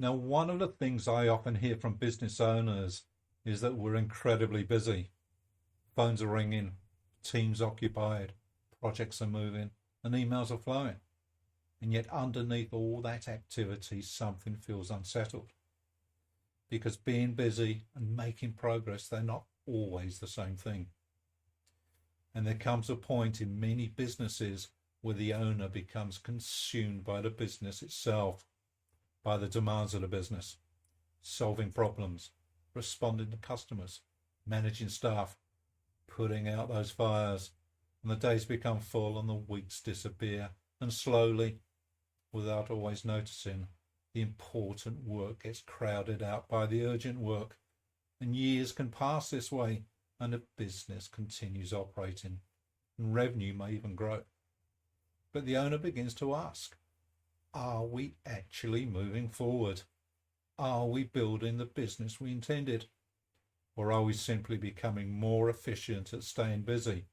Now, one of the things I often hear from business owners is that we're incredibly busy. Phones are ringing, teams occupied, projects are moving, and emails are flowing. And yet, underneath all that activity, something feels unsettled. Because being busy and making progress, they're not always the same thing. And there comes a point in many businesses where the owner becomes consumed by the business itself, by the demands of the business, solving problems, responding to customers, managing staff, putting out those fires, and the days become full and the weeks disappear, and slowly, without always noticing, the important work gets crowded out by the urgent work, and years can pass this way, and the business continues operating, and revenue may even grow. But the owner begins to ask, are we actually moving forward? Are we building the business we intended? Or are we simply becoming more efficient at staying busy?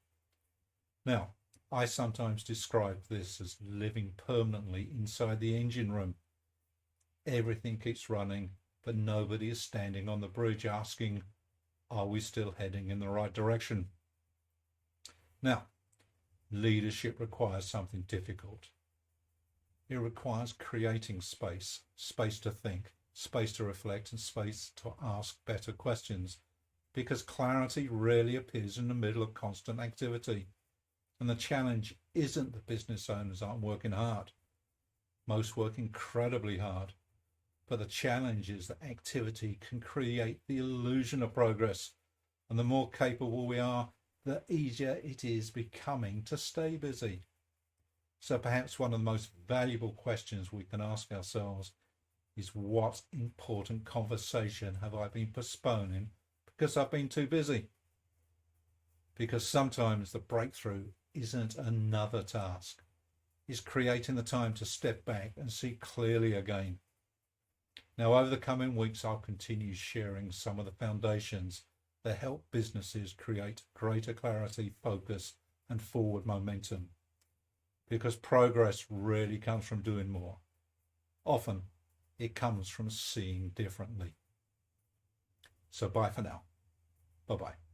Now, I sometimes describe this as living permanently inside the engine room. Everything keeps running, but nobody is standing on the bridge asking, are we still heading in the right direction? Now, leadership requires something difficult. It requires creating space, space to think, space to reflect, and space to ask better questions, because clarity rarely appears in the middle of constant activity. And the challenge isn't that business owners aren't working hard. Most work incredibly hard. But the challenge is that activity can create the illusion of progress. And the more capable we are, the easier it is becoming to stay busy. So perhaps one of the most valuable questions we can ask ourselves is, what important conversation have I been postponing because I've been too busy? Because sometimes the breakthrough isn't another task. It's creating the time to step back and see clearly again. Now, over the coming weeks, I'll continue sharing some of the foundations that help businesses create greater clarity, focus, and forward momentum. Because progress really comes from doing more. Often, it comes from seeing differently. So bye for now. Bye-bye.